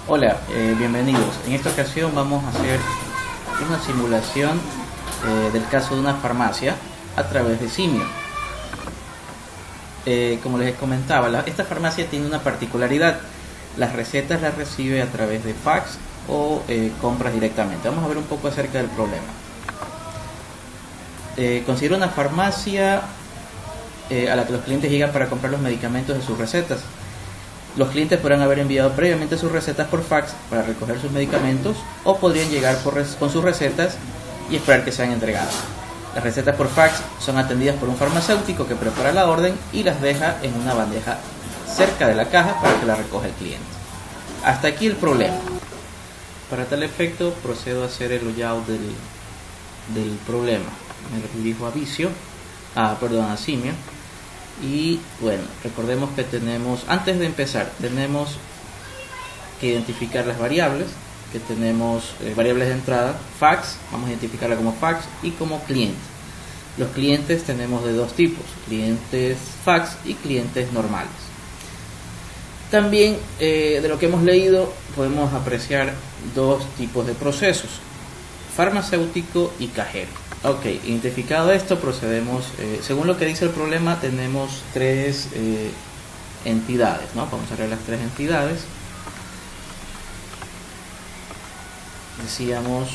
Hola, bienvenidos. En esta ocasión vamos a hacer una simulación del caso de una farmacia a través de Simio. Como les comentaba, esta farmacia tiene una particularidad. Las recetas las recibe a través de fax o compras directamente. Vamos a ver un poco acerca del problema. Considera una farmacia a la que los clientes llegan para comprar los medicamentos de sus recetas. Los clientes podrán haber enviado previamente sus recetas por fax para recoger sus medicamentos o podrían llegar con sus recetas y esperar que sean entregadas. Las recetas por fax son atendidas por un farmacéutico que prepara la orden y las deja en una bandeja cerca de la caja para que la recoja el cliente. Hasta aquí el problema. Para tal efecto procedo a hacer el layout del problema. Me dirijo a a Simio. Y bueno, recordemos que antes de empezar, tenemos que identificar las variables, que tenemos variables de entrada, fax, vamos a identificarla como fax y como cliente. Los clientes tenemos de dos tipos, clientes fax y clientes normales. También de lo que hemos leído podemos apreciar dos tipos de procesos, farmacéutico y cajero. Ok, identificado esto, procedemos, según lo que dice el problema, tenemos tres entidades, ¿no? Vamos a ver las tres entidades. Decíamos,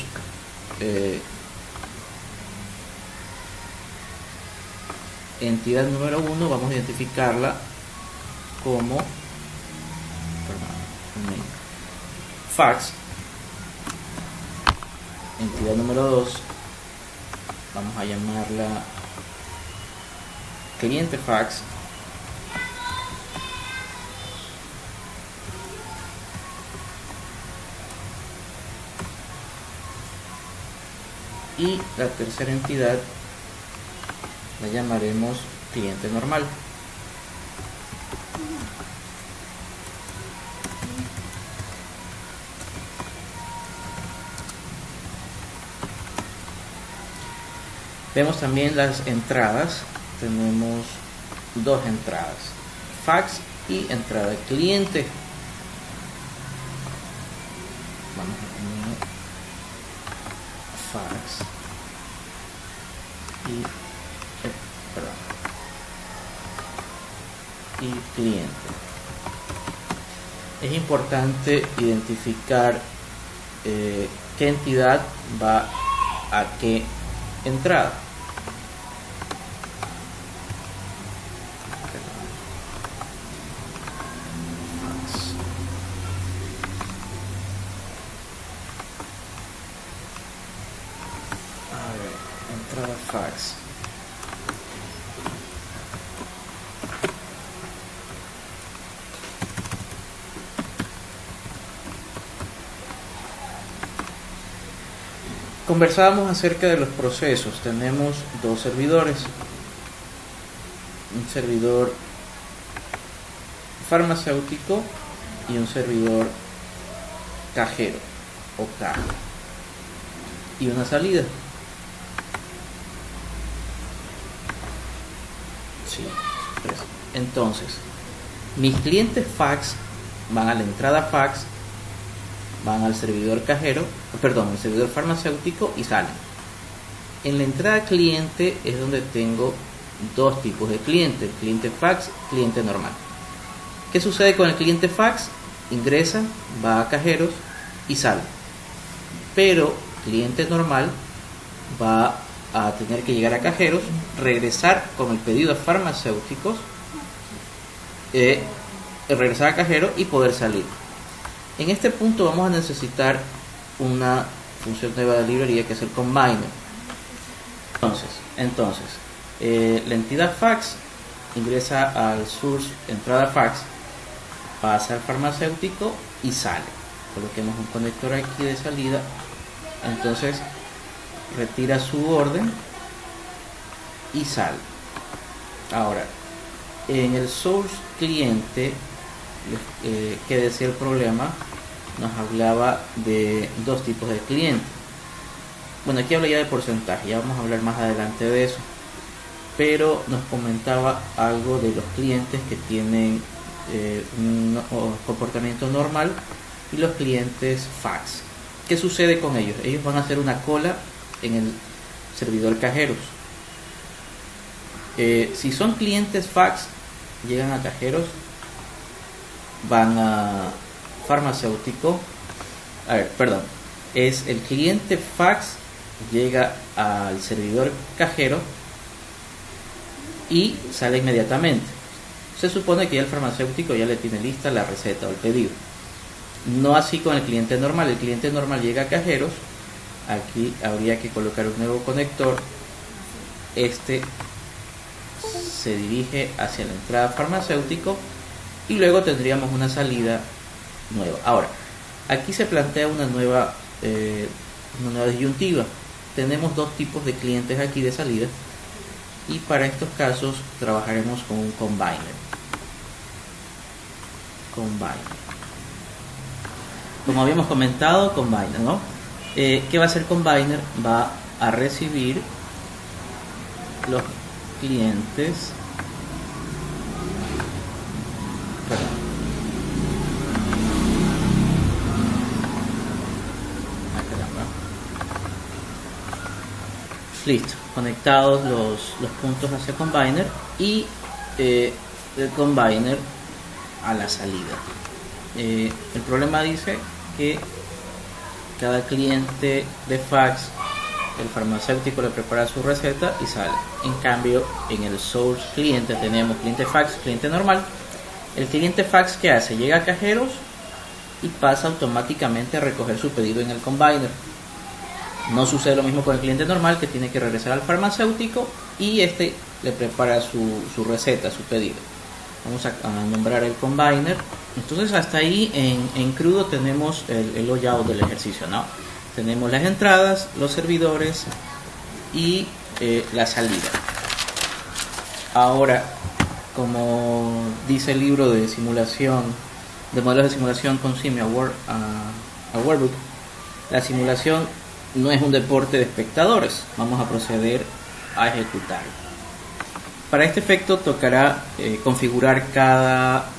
entidad número 1, vamos a identificarla como fax. Entidad número 2, vamos a llamarla cliente fax. Y la tercera entidad la llamaremos cliente normal. Vemos también las entradas, tenemos dos entradas, fax y entrada de cliente. Vamos a poner fax y cliente. Es importante identificar qué entidad va a qué entrada. Entrada fax. Conversábamos acerca de los procesos. Tenemos dos servidores, un servidor farmacéutico y un servidor cajero o caja, y una salida. Entonces, mis clientes fax van a la entrada fax, van al servidor el servidor farmacéutico y salen. En la entrada cliente es donde tengo dos tipos de clientes, cliente fax, cliente normal. ¿Qué sucede con el cliente fax? Ingresa, va a cajeros y sale. Pero cliente normal va a tener que llegar a cajeros, regresar con el pedido a farmacéuticos, regresar a cajero y poder salir. En este punto vamos a necesitar una función nueva de librería que es el combiner. Entonces la entidad fax ingresa al source entrada fax, pasa al farmacéutico y sale. Coloquemos un conector aquí de salida. Entonces retira su orden y sale. Ahora, en el source cliente, que decía el problema, nos hablaba de dos tipos de clientes. Bueno, aquí habla ya de porcentaje, ya vamos a hablar más adelante de eso, pero nos comentaba algo de los clientes que tienen un comportamiento normal y los clientes fax. ¿Qué sucede con ellos? Ellos van a hacer una cola en el servidor cajeros. Si son clientes fax, llegan a cajeros, van a farmacéutico. Es el cliente fax, llega al servidor cajero y sale inmediatamente. Se supone que ya el farmacéutico ya le tiene lista la receta o el pedido. No así con el cliente normal. El cliente normal llega a cajeros. Aquí habría que colocar un nuevo conector. Este se dirige hacia la entrada farmacéutico y luego tendríamos una salida nueva. Ahora, aquí se plantea una nueva disyuntiva. Tenemos dos tipos de clientes aquí de salida y para estos casos trabajaremos con un combiner. Como habíamos comentado, combiner, ¿no? ¿Qué va a hacer combiner? Va a recibir los clientes. Listo, conectados los puntos hacia combiner y el combiner a la salida. El problema dice que cada cliente de fax, el farmacéutico le prepara su receta y sale. En cambio, en el source cliente tenemos cliente fax, cliente normal. El cliente fax, ¿qué hace? Llega a cajeros y pasa automáticamente a recoger su pedido en el combiner. No sucede lo mismo con el cliente normal, que tiene que regresar al farmacéutico y este le prepara su receta, su pedido. Vamos a nombrar el combiner. Entonces hasta ahí en crudo tenemos el layout del ejercicio, ¿no? Tenemos las entradas, los servidores y la salida. Ahora, como dice el libro de simulación, de modelos de simulación con Simio a Workbook, la simulación no es un deporte de espectadores. Vamos a proceder a ejecutar. Para este efecto tocará configurar cada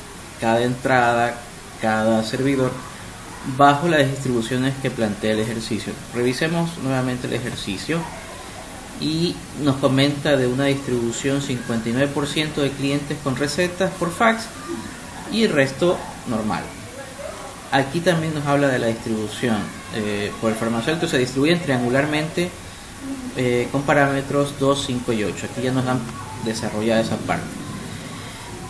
entrada, cada servidor bajo las distribuciones que plantea el ejercicio. Revisemos nuevamente el ejercicio y nos comenta de una distribución 59% de clientes con recetas por fax y el resto normal. Aquí también nos habla de la distribución por el farmacéutico. Se distribuyen triangularmente con parámetros 2, 5 y 8. Aquí ya nos han desarrollado esa parte.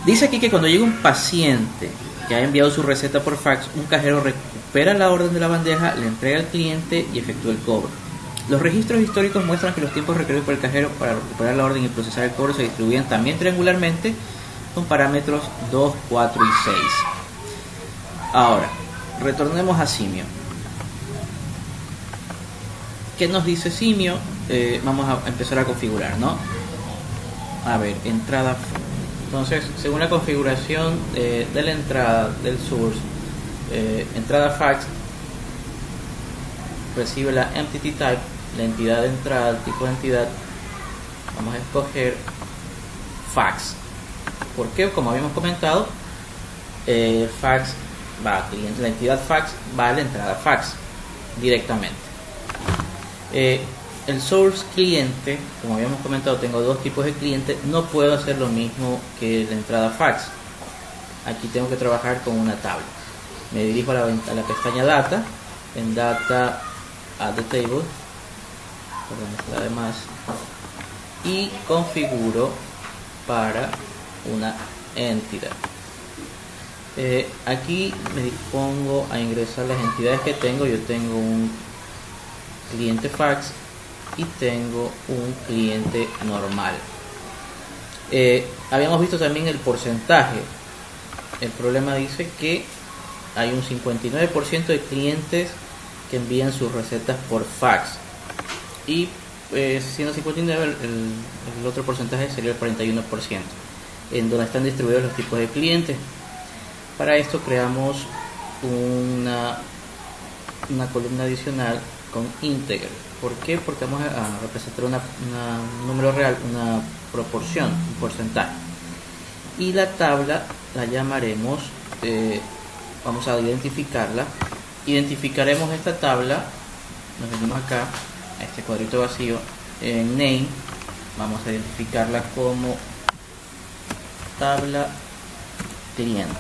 Dice aquí que cuando llega un paciente que ha enviado su receta por fax, un cajero recupera la orden de la bandeja, le entrega al cliente y efectúa el cobro. Los registros históricos muestran que los tiempos requeridos por el cajero para recuperar la orden y procesar el cobro se distribuyen también triangularmente con parámetros 2, 4 y 6. Ahora, retornemos a Simio. ¿Qué nos dice Simio? Vamos a empezar a configurar, ¿no? A ver, entrada. Entonces, según la configuración de la entrada del source, entrada fax recibe la entity type, la entidad de entrada, el tipo de entidad. Vamos a escoger fax. ¿Por qué? Como habíamos comentado, fax va al cliente, la entidad fax va a la entrada fax directamente. El source cliente, como habíamos comentado, tengo dos tipos de cliente, no puedo hacer lo mismo que la entrada fax. Aquí tengo que trabajar con una tabla. Me dirijo a la pestaña data, en data add the table, además, y configuro para una entidad. Aquí me dispongo a ingresar las entidades que tengo. Yo tengo un cliente fax y tengo un cliente normal. Habíamos visto también el porcentaje. El problema dice que hay un 59% de clientes que envían sus recetas por fax y siendo 59 el otro porcentaje sería el 41%, en donde están distribuidos los tipos de clientes. Para esto creamos una columna adicional con integer. ¿Por qué? Porque vamos a representar un número real, una proporción, un porcentaje. Y la tabla la llamaremos, vamos a identificarla. Identificaremos esta tabla, nos venimos acá a este cuadrito vacío, en name, vamos a identificarla como tabla clientes.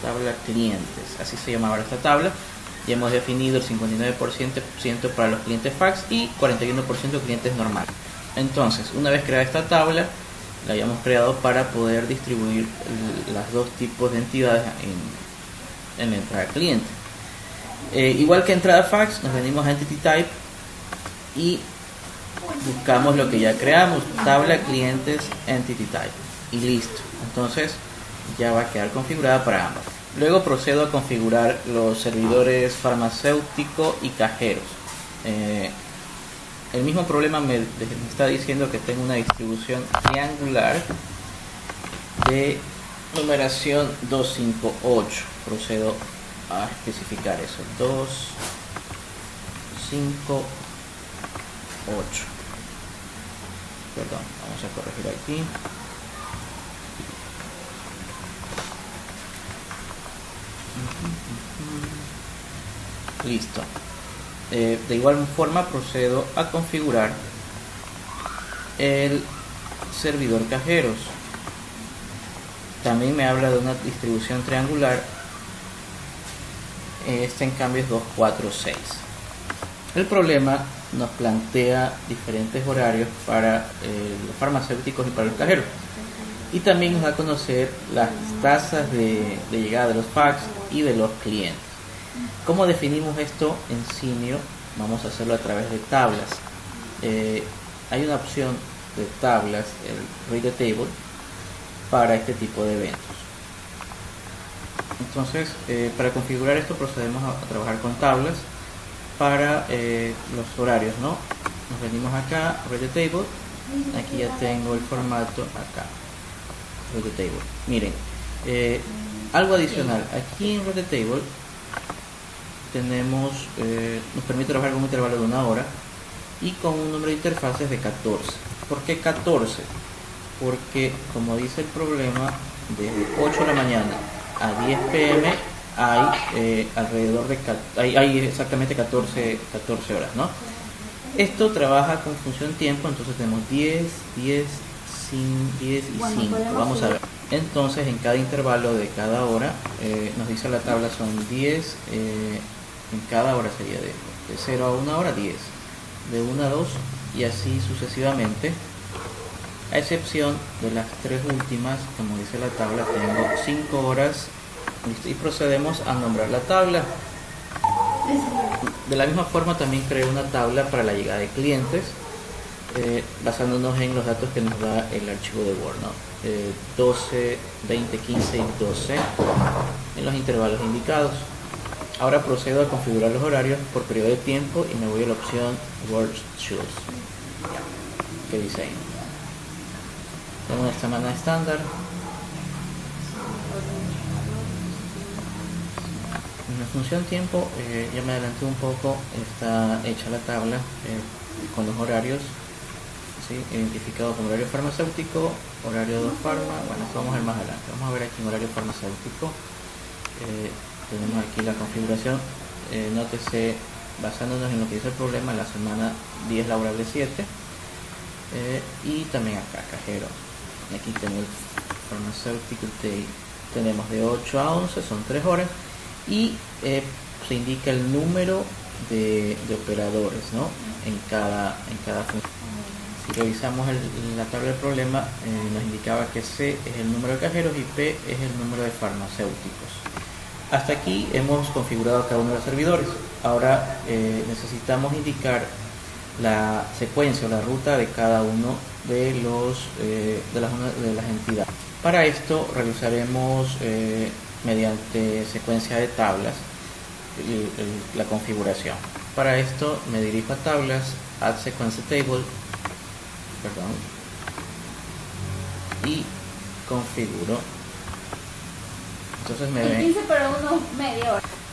Tabla clientes, así se llama ahora esta tabla. Ya hemos definido el 59% para los clientes fax y 41% clientes normales. Entonces, una vez creada esta tabla, la hayamos creado para poder distribuir los dos tipos de entidades en la entrada cliente. Igual que entrada fax, nos venimos a Entity Type y buscamos lo que ya creamos, tabla clientes Entity Type, y listo. Entonces ya va a quedar configurada para ambas. Luego procedo a configurar los servidores farmacéutico y cajeros. El mismo problema me está diciendo que tengo una distribución triangular de numeración 258. Procedo a especificar eso. 258. Perdón, vamos a corregir aquí. Listo. De igual forma procedo a configurar el servidor cajeros. También me habla de una distribución triangular. Este en cambio es 246. El problema nos plantea diferentes horarios para los farmacéuticos y para los cajeros. Y también nos da a conocer las tasas de llegada de los fax y de los clientes. ¿Cómo definimos esto en Simio? Vamos a hacerlo a través de tablas. Hay una opción de tablas, el Read the Table, para este tipo de eventos. Entonces, para configurar esto procedemos a trabajar con tablas para los horarios, ¿no? Nos venimos acá, Read the Table. Aquí ya tengo el formato acá. Read the Table. Miren, algo adicional. Aquí en Read the Table tenemos, nos permite trabajar con un intervalo de 1 hora y con un número de interfaces de 14. ¿Por qué 14? Porque, como dice el problema, desde 8 de la mañana a 10 p.m. hay alrededor de hay exactamente 14 horas, ¿no? Esto trabaja con función tiempo, entonces tenemos 10 y 5. Vamos a ver. Entonces, en cada intervalo de cada hora, nos dice la tabla, son 10, en cada hora sería de 0 a 1 hora 10, de 1 a 2 y así sucesivamente, a excepción de las 3 últimas, como dice la tabla, tengo 5 horas. Y procedemos a nombrar la tabla. De la misma forma también creo una tabla para la llegada de clientes, basándonos en los datos que nos da el archivo de Word, ¿no? 12, 20, 15 y 12 en los intervalos indicados. Ahora procedo a configurar los horarios por periodo de tiempo y me voy a la opción Word Choose, que dice ahí. Tengo una semana estándar. En la función tiempo, ya me adelanté un poco, está hecha la tabla con los horarios, ¿sí? Identificado como horario farmacéutico, horario de farma. Bueno, esto vamos a ver más adelante. Vamos a ver aquí en horario farmacéutico. Tenemos aquí la configuración. Nótese, basándonos en lo que dice el problema, la semana 10 laborable 7. Y también acá, cajero. Aquí tengo el Pharmaceutical Day. Tenemos de 8 a 11, son 3 horas. Y se indica el número de operadores, ¿no? en cada función. Si revisamos la tabla del problema, nos indicaba que C es el número de cajeros y P es el número de farmacéuticos. Hasta aquí hemos configurado cada uno de los servidores. Ahora necesitamos indicar la secuencia o la ruta de cada uno de las entidades. Para esto realizaremos mediante secuencia de tablas la configuración. Para esto me dirijo a tablas, Add Sequence Table, y configuro. Entonces me ven.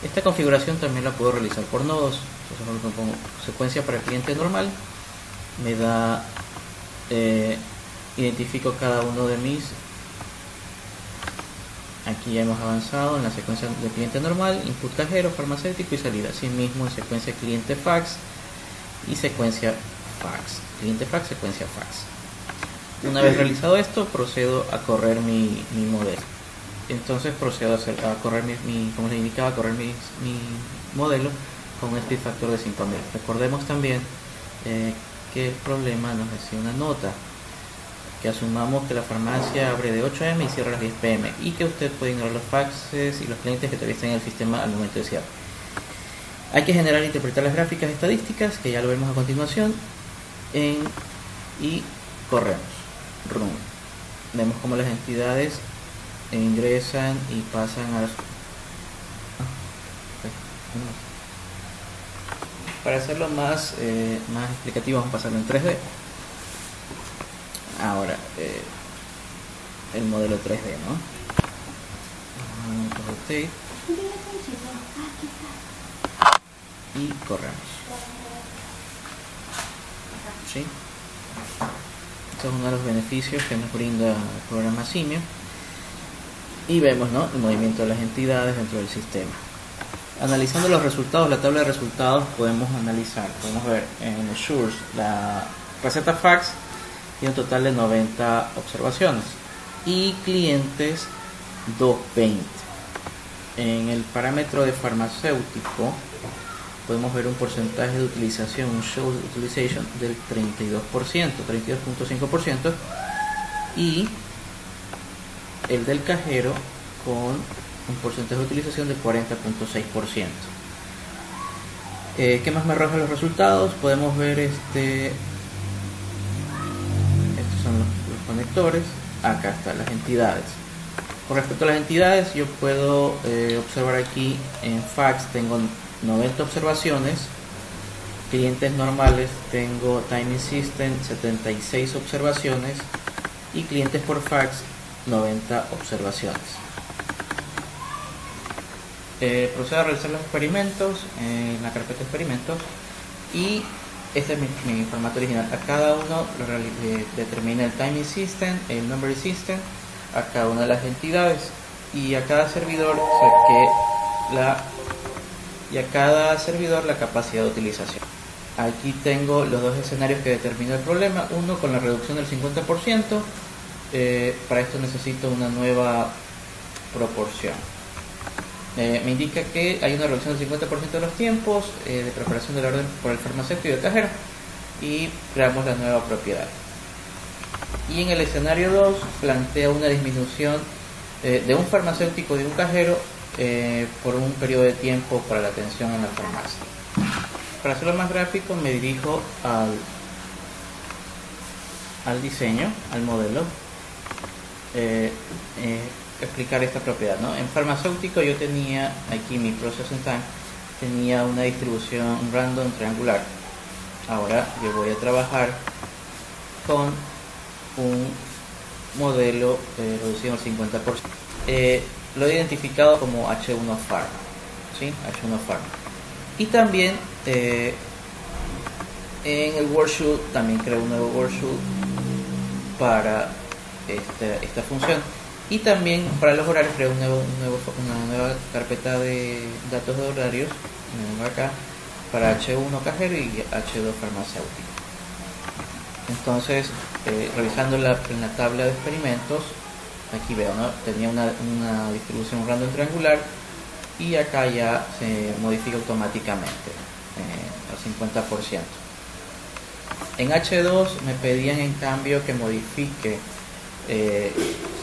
Esta configuración también la puedo realizar por nodos. Entonces me pongo secuencia para el cliente normal, me da identifico cada uno de mis. aquí ya hemos avanzado en la secuencia de cliente normal, input cajero, farmacéutico y salida. Asimismo en secuencia cliente fax y secuencia fax. Cliente fax, secuencia fax. Una vez realizado esto, procedo a correr mi modelo. Entonces procedo a correr como les indicaba, a correr mi modelo con un speed factor de 5000. Recordemos también que el problema nos decía una nota, que asumamos que la farmacia abre de 8 am y cierra a las 10 pm y que usted puede ignorar los faxes y los clientes que todavía están en el sistema al momento de cierre. Hay que generar e interpretar las gráficas estadísticas, que ya lo vemos a continuación, y corremos run. Vemos cómo las entidades ingresan y pasan a para hacerlo más explicativo, vamos a pasarlo en 3D. Ahora el modelo 3D, ¿no? Rotate y corremos. ¿Sí? Este es uno de los beneficios que nos brinda el programa Simio. Y vemos, ¿no?, el movimiento de las entidades dentro del sistema. Analizando los resultados, la tabla de resultados, podemos ver en los Shures la receta fax tiene un total de 90 observaciones y clientes 220. En el parámetro de farmacéutico podemos ver un porcentaje de utilización, un show utilization del 32%, 32.5%, y el del cajero con un porcentaje de utilización del 40.6%. ¿Qué más me arroja los resultados? Podemos ver estos son los conectores. Acá están las entidades. Con respecto a las entidades, yo puedo observar aquí en fax tengo 90 observaciones, clientes normales tengo timing system 76 observaciones y clientes por fax 90 observaciones. Procedo a realizar los experimentos en la carpeta de experimentos y este es mi formato original. A cada uno determina el timing system, el memory system, a cada una de las entidades, y a cada servidor la capacidad de utilización. Aquí tengo los dos escenarios que determinó el problema, uno con la reducción del 50%. Para esto necesito una nueva proporción. Me indica que hay una reducción del 50% de los tiempos de preparación de la orden por el farmacéutico y el cajero, y creamos la nueva propiedad. Y en el escenario 2 plantea una disminución de un farmacéutico y de un cajero por un periodo de tiempo para la atención en la farmacia. Para hacerlo más gráfico, me dirijo al diseño, al modelo. Explicar esta propiedad, ¿no? En farmacéutico yo tenía aquí mi processing time, tenía una distribución random triangular. Ahora yo voy a trabajar con un modelo reducido al 50%. Lo he identificado como H1 Pharma, ¿sí? H1 Pharma. Y también en el workshoot también creo un nuevo workshoot para esta función. Y también para los horarios creo una nueva carpeta de datos de horarios acá para H1 cajero y H2 farmacéutico. Entonces, revisando en la tabla de experimentos, aquí veo, ¿no? Tenía una distribución random triangular, y acá ya se modifica automáticamente al 50%. En H2 me pedían en cambio que modifique, que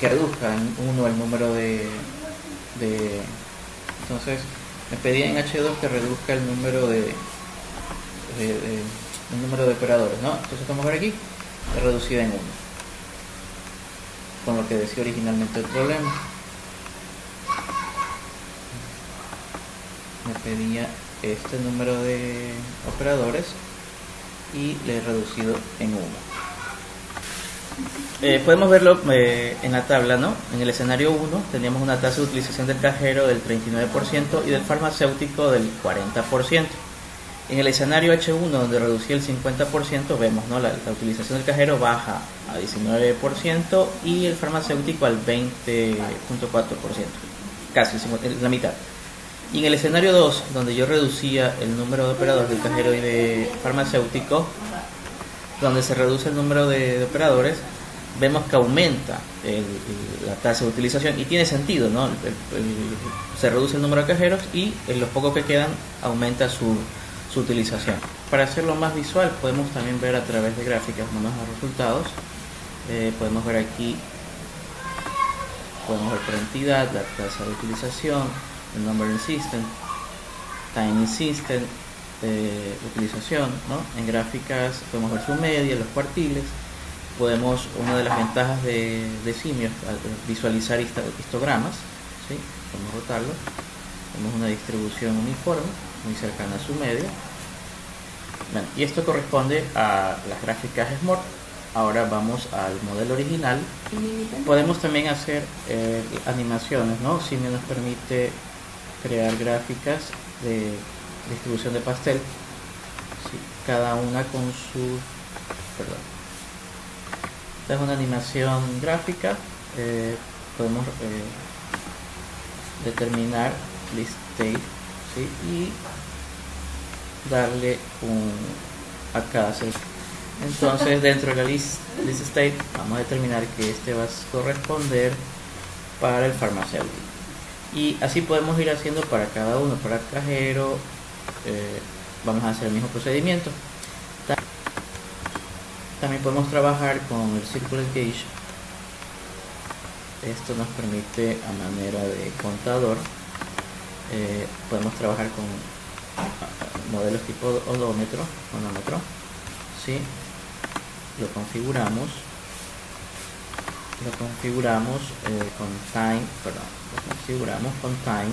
reduzca en 1 el número entonces me pedía en H2 que reduzca el número de operadores, ¿no? Entonces vamos a ver aquí, he reducido en 1, con lo que decía originalmente el problema. Me pedía este número de operadores y le he reducido en 1. Podemos verlo en la tabla, ¿no? En el escenario 1 teníamos una tasa de utilización del cajero del 39% y del farmacéutico del 40%. En el escenario H1, donde reducí el 50%, vemos, ¿no? La utilización del cajero baja a 19% y el farmacéutico al 20.4%, casi la mitad. Y en el escenario 2, donde yo reducía el número de operadores del cajero y de farmacéutico, donde se reduce el número de operadores, vemos que aumenta la tasa de utilización, y tiene sentido, ¿no? Se reduce el número de cajeros y en los pocos que quedan aumenta su utilización. Para hacerlo más visual, podemos también ver a través de gráficas nomás los resultados. Podemos ver aquí, podemos ver por entidad la tasa de utilización, el number in system, time in system, utilización, ¿no? En gráficas podemos ver su media, los cuartiles. Una de las ventajas de Simio es visualizar histogramas, ¿sí? Podemos rotarlo. Tenemos una distribución uniforme, muy cercana a su media. Bueno, y esto corresponde a las gráficas SMORT. Ahora vamos al modelo original. Podemos también hacer animaciones, ¿no? Simio nos permite crear gráficas de distribución de pastel, ¿sí? Cada una con su... Perdón. Esta es una animación gráfica. Podemos determinar list state, ¿sí? Y darle a cada set. Entonces, dentro de la list state vamos a determinar que este va a corresponder para el farmacéutico, y así podemos ir haciendo para cada uno. Para el cajero vamos a hacer el mismo procedimiento. También podemos trabajar con el Circular Gauge. Esto nos permite, a manera de contador, podemos trabajar con modelos tipo odómetro, manómetro, ¿sí? Lo configuramos con time,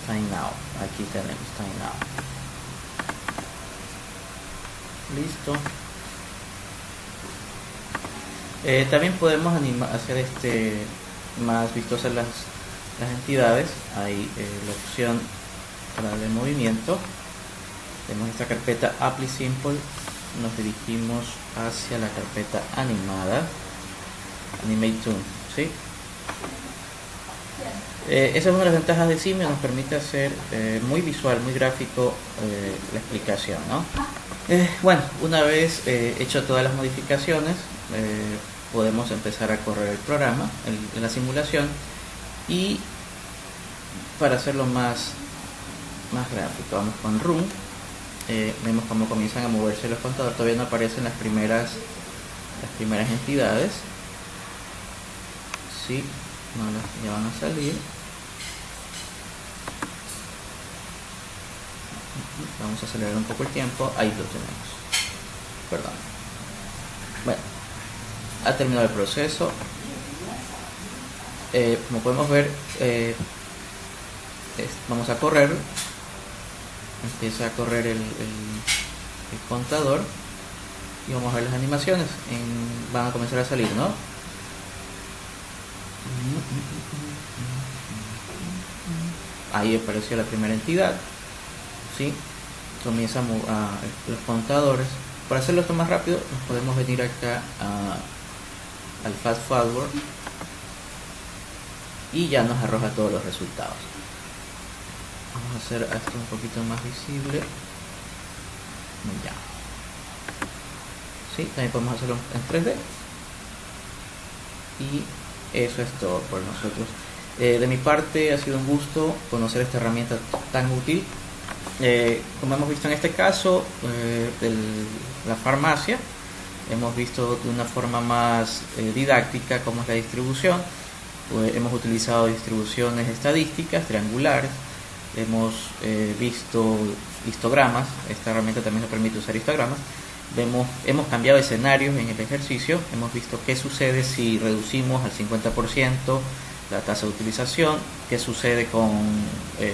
time now. Aquí tenemos time now. Listo. También podemos hacer más vistosas las entidades. Hay la opción para darle movimiento. Tenemos esta carpeta Apply Simple. Nos dirigimos hacia la carpeta animada, Animate Toon, ¿sí? Esa es una de las ventajas de Simio. Nos permite hacer muy visual, muy gráfico la explicación, ¿no? Bueno, una vez hecho todas las modificaciones, podemos empezar a correr el programa en la simulación, y para hacerlo más gráfico, vamos con Run. Vemos cómo comienzan a moverse los contadores. Todavía no aparecen las primeras entidades, sí, ya van a salir. Vamos a acelerar un poco el tiempo. Ahí lo tenemos. Perdón. Bueno, ha terminado el proceso. Como podemos ver, vamos a correr. Empieza a correr el contador, y vamos a ver las animaciones. Van a comenzar a salir, ¿no? Ahí apareció la primera entidad, ¿sí? Comienzan los contadores. Para hacerlo esto más rápido, nos podemos venir acá al Fast Forward, y ya nos arroja todos los resultados. Vamos a hacer esto un poquito más visible. Ya. Sí, también podemos hacerlo en 3D. Y eso es todo por nosotros. De mi parte, ha sido un gusto conocer esta herramienta tan útil. Como hemos visto en este caso, la farmacia, hemos visto de una forma más didáctica cómo es la distribución. Hemos utilizado distribuciones estadísticas, triangulares. Hemos visto histogramas. Esta herramienta también nos permite usar histogramas. Hemos cambiado escenarios en el ejercicio. Hemos visto qué sucede si reducimos al 50% la tasa de utilización, qué sucede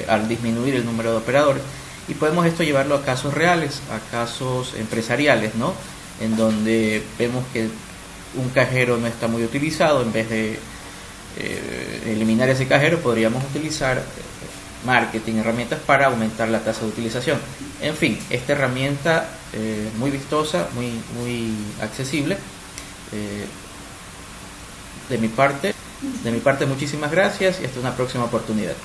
al disminuir el número de operadores, y podemos esto llevarlo a casos reales, a casos empresariales, ¿no? En donde vemos que un cajero no está muy utilizado. En vez de eliminar ese cajero, podríamos utilizar marketing, herramientas para aumentar la tasa de utilización. En fin, esta herramienta muy vistosa, muy accesible. De mi parte muchísimas gracias y hasta una próxima oportunidad.